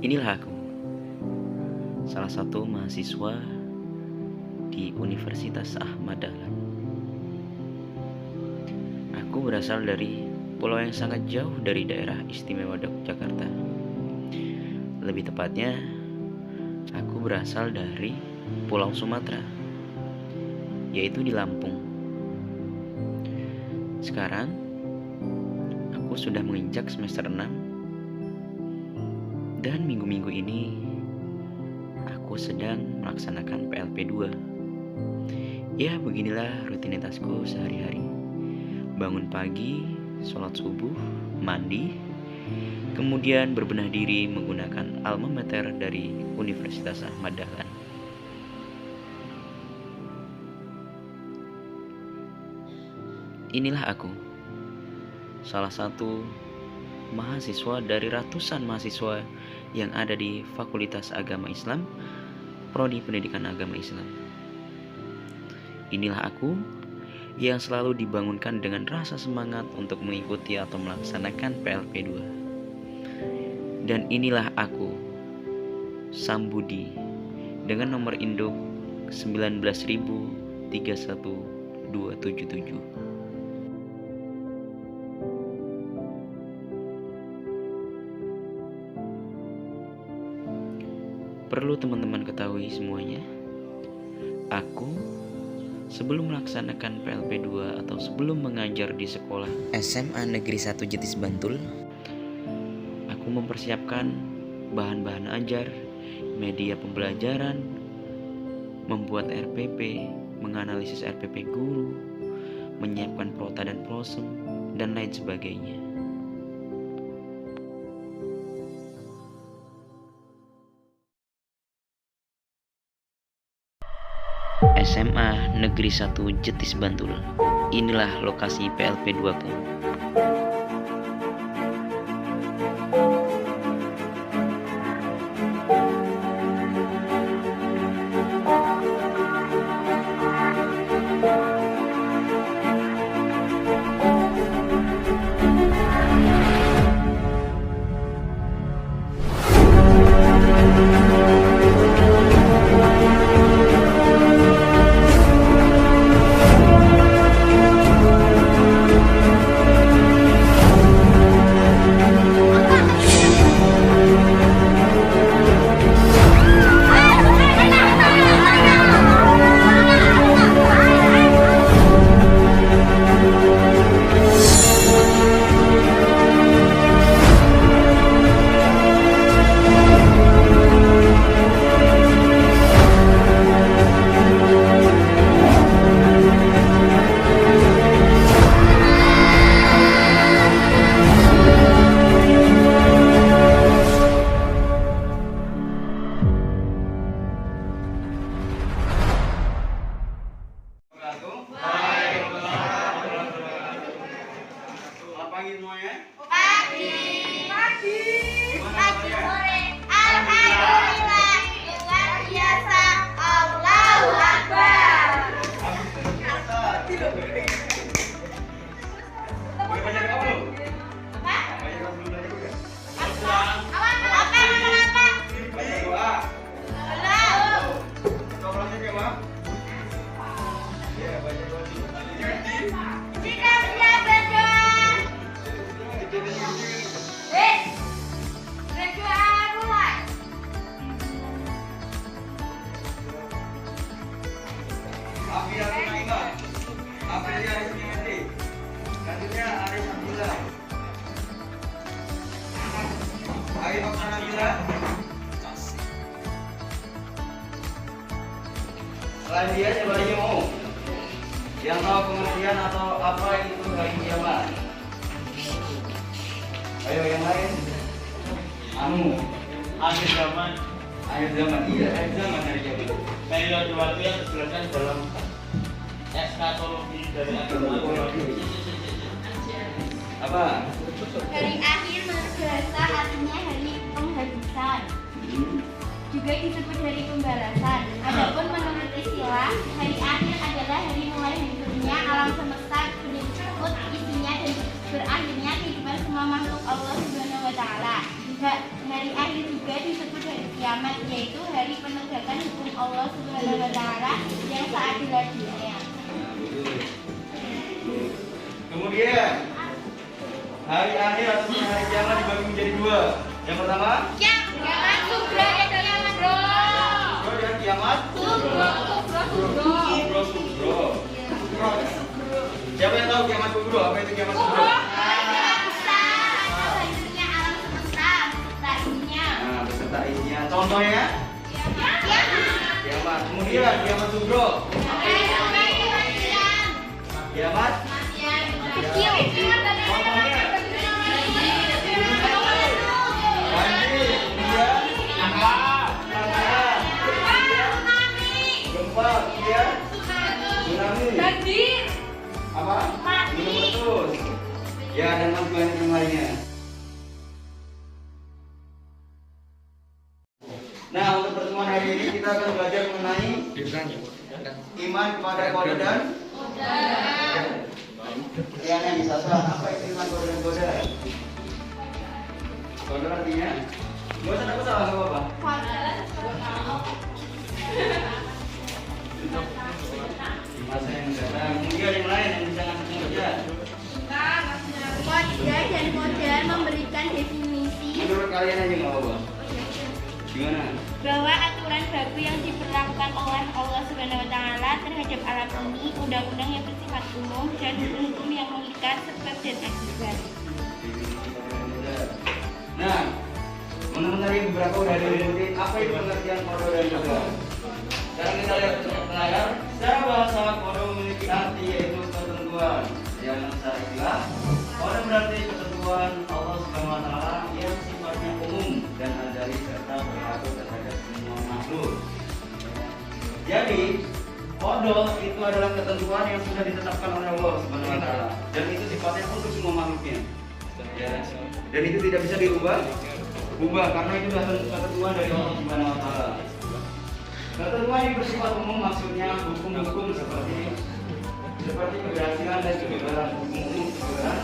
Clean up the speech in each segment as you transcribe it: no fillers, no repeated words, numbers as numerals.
Inilah aku, salah satu mahasiswa di Universitas Ahmad Dahlan. Aku berasal dari pulau yang sangat jauh dari daerah istimewa Yogyakarta. Lebih tepatnya, aku berasal dari Pulau Sumatera, yaitu di Lampung. Sekarang, aku sudah menginjak semester 6, dan minggu-minggu ini aku sedang melaksanakan PLP 2. Ya, beginilah rutinitasku sehari-hari. Bangun pagi, sholat subuh, mandi, kemudian berbenah diri menggunakan alma mater dari Universitas Ahmad Dahlan. Inilah aku, salah satu mahasiswa dari ratusan mahasiswa yang ada di Fakultas Agama Islam, Prodi Pendidikan Agama Islam. Inilah aku yang selalu dibangunkan dengan rasa semangat untuk mengikuti atau melaksanakan PLP 2. Dan inilah aku, Sambudi, dengan nomor induk 19.31277. Perlu teman-teman ketahui semuanya, aku sebelum melaksanakan PLP 2 atau sebelum mengajar di sekolah SMA Negeri 1 Jetis Bantul, aku mempersiapkan bahan-bahan ajar, media pembelajaran, membuat RPP, menganalisis RPP guru, menyiapkan prota dan prosem, dan lain sebagainya. SMA Negeri 1 Jetis Bantul. Inilah lokasi PLP 2ku. Pagi semuanya. Pagi. Pagi. Pagi sore. Alhamdulillah. Luar biasa. Allahu Akbar. Banyak kamu. Apa? Banyak kamu belajar juga. Apa? Apa? Apa? Banyak doa. Belum. Kau belajar ke mana? Ya, banyak doa. Jika siap berdoa. Berdoa mulai. Afiatul Naimah. Aprilia Arismiyati. Selanjutnya Aris Abdullah. Ayo Oksan Nabila. Selain dia siapa lagi mau? Yang tahu pengertian atau apa itu hari kiamat? Ayo yang lain. Anu. Akhir zaman, Akhir zaman. Iya, akhir zaman hari kiamat. periode waktu yang dijelaskan dalam eskatologi dari agama. Apa? Hari akhir bahasa artinya hari penghabisan. Juga disebut hari pembalasan. Adapun menurut istilah, hari akhir adalah hari mulai hancurnya alam semesta, berikut isinya dan berakhirnya kehidupan semua makhluk Allah Subhanahu wa Ta'ala. Hari akhir juga disebut hari kiamat, yaitu hari penegakan hukum Allah Subhanahu wa Ta'ala yang seadil-adilnya. Kemudian hari akhir atau hari kiamat dibagi menjadi dua. Yang pertama, Kiamat kubra dan kiamat kubro. kubro dan kiamat Kubro. subro. Siapa yang tahu kiamat kubro? Apa itu kiamat kubro? Kiamat besar atau hancurnya alam semesta beserta isinya. Nah, beserta isinya. Contohnya kiamat. Kemudian kiamat subro. Kiamat Kecil. contohnya banjir, kemudian kebakaran, gempa, kemudian tsunami. Apa? Gunung meletus. Ya, dan banyak yang lainnya. Nah, untuk pertemuan hari ini kita akan belajar mengenai iman kepada kode dan yang bisa apa itu iman kode dan kode? Kode artinya gak usah takut salah, gak apa-apa. Masa yang datang. Kemudian yang lain yang bisa ngasih pengertian. Kode dan modal memberikan definisi Menurut kalian aja nggak apa-apa. Gimana? bahwa aturan baku yang diberlakukan oleh Allah Subhanahu wa Ta'ala terhadap alam ini, undang-undang yang bersifat umum dan hukum yang mengikat sebab dan akibat. Nah, menurut tadi beberapa udah ada disebutin apa itu pengertian kode dan kode. Sekarang kita lihat ke layar. Secara bahasa kode memiliki arti yaitu ketentuan yang secara istilah. Kode berarti ketentuan Allah Subhanahu wa Ta'ala yang sifatnya umum dan azali serta berlaku terhadap semua makhluk. Jadi, kode itu adalah ketentuan yang sudah ditetapkan oleh Allah Subhanahu wa Ta'ala dan itu sifatnya untuk semua makhluknya. Ya. Dan itu tidak bisa dirubah karena itu adalah ketentuan dari Allah Subhanahu wa Ta'ala. Ketentuan yang bersifat umum maksudnya hukum-hukum seperti keberhasilan dan kegagalan. Hukum umum kegagalan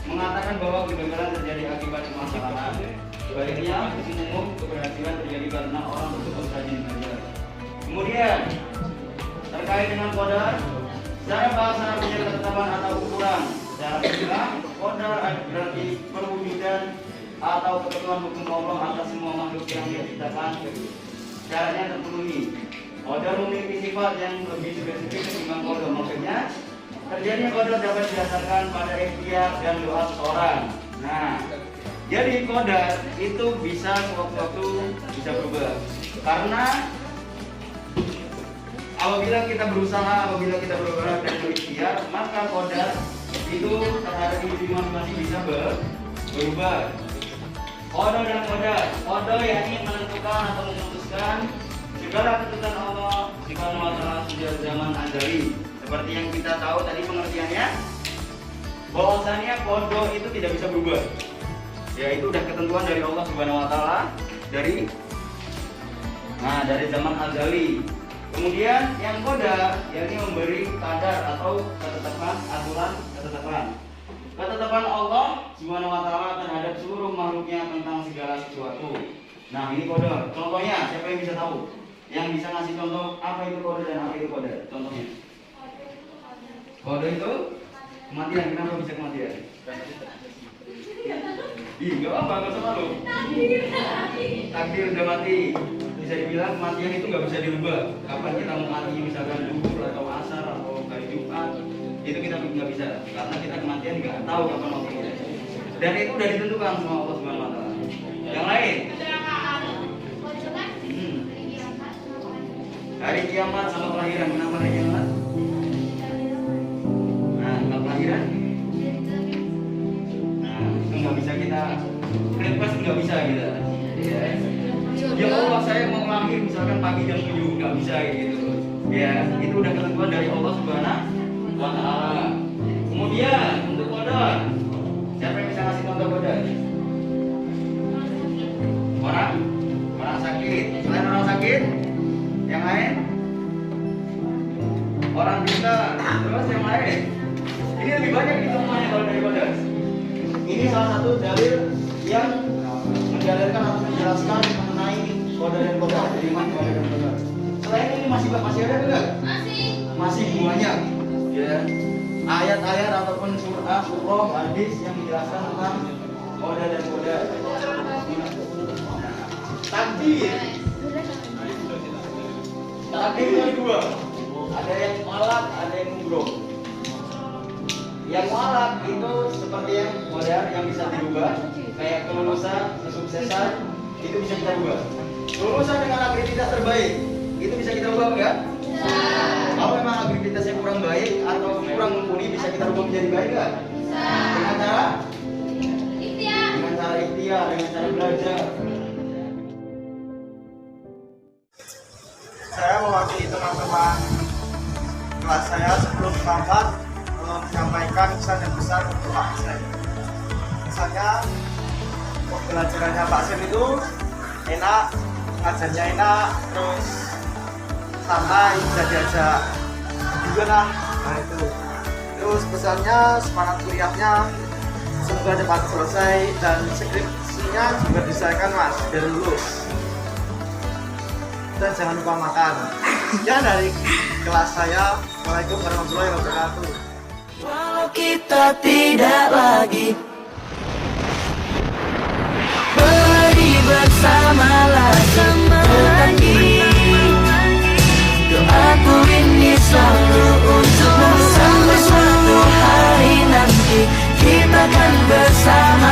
mengatakan bahwa kegagalan terjadi akibat permasalahan. Sebaliknya, hukum umum keberhasilan terjadi karena orang tersebut rajin belajar. Kemudian terkait dengan qadar, secara bahasa punya ketetapan atau ukuran. Secara istilah, qadar berarti perwujudan atau ketentuan hukum Allah atas semua makhluk yang dia ciptakan. Caranya terpenuhi. Qadar memiliki sifat yang lebih spesifik ketimbang qadar. Maksudnya, terjadinya qadar dapat didasarkan pada ikhtiar dan doa seseorang. Nah, jadi qadar itu bisa sewaktu-waktu bisa berubah. Karena apabila kita berusaha, apabila kita bergerak dan berikhtiar, maka qadar itu terhadap individu masing-masing bisa berubah. Qada dan qadar. Qada yakni menentukan atau memutuskan segala ketentuan Allah Subhanahu wa Ta'ala sejak zaman azali. Seperti yang kita tahu tadi pengertiannya, bahwasanya qada itu tidak bisa berubah. Yaitu udah ketentuan dari Allah Subhanahu wa Ta'ala dari zaman azali. Kemudian yang qadar yakni memberi qadar atau ketetapan, aturan ketetapan. Ketetapan Allah Subhanahu wa Ta'ala terhadap seluruh makhluknya tentang segala sesuatu. Nah, ini qadar. Contohnya, siapa yang bisa tahu? Yang bisa ngasih contoh apa itu qadar dan apa itu qadar? Contohnya. Qadar itu kematian. Kenapa bisa kematian? Ih, gak apa-apa, gak usah malu. Takdir udah mati. Bisa dibilang kematian itu nggak bisa dirubah. Kapan kita mau mati, misalkan zuhur atau asar atau hari Jumat, itu kita nggak bisa karena kita kematian nggak tahu kapan mau kita. Dan itu udah ditentukan sama Allah Subhanahu wa Ta'ala. Yang lain, hari kiamat sama kelahiran. Kenapa hari kiamat? Nah, kalau kelahiran, nah itu nggak bisa kita lepas, nggak bisa kita. Ya Allah, saya mau lahir misalkan pagi jam 7, nggak bisa gitu. Ya, itu udah ketentuan dari Allah Subhanahu wa Ta'ala. Kemudian untuk qadar, siapa yang bisa ngasih contoh qadar? Orang sakit. Selain orang sakit, yang lain? Orang buta. Terus yang lain? Ini lebih banyak semuanya kalau dari qadar. Ini salah satu dalil yang mendalilkan atau menjelaskan mengenai kode dan kode. Jadi kode dan kode. Selain ini masih ada enggak? Masih banyak. Ya. Ayat-ayat ataupun surah, hadis yang menjelaskan tentang kode dan kode. Takdir. Takdir itu ada dua. Ada yang mualaf, ada yang mubrom. Yang mualaf itu seperti yang modern yang bisa dirubah, kayak kelulusan, kesuksesan, itu bisa kita ubah. Lulusan dengan aktivitas terbaik, itu bisa kita ubah enggak? Kalau memang aktivitasnya kurang baik atau kurang mumpuni, bisa kita ubah menjadi baik enggak? Dengan cara ikhtiar, dengan cara belajar. Saya mewakili teman-teman kelas saya sebelum berangkat menyampaikan kesan yang besar untuk Pak Sen. Misalnya pembelajarannya Pak Sen itu enak, ngajarnya enak, terus santai, bisa diajak juga lah. Nah itu. Terus pesannya semangat kuliahnya semoga cepat selesai dan skripsinya juga disahkan Mas biar lulus. Dan jangan lupa makan. Ya dari kelas saya. Assalamualaikum warahmatullahi wabarakatuh. Walau kita tidak lagi pergi bersamalah lagi. Doaku ini selalu untukmu sampai suatu hari nanti kita akan bersama.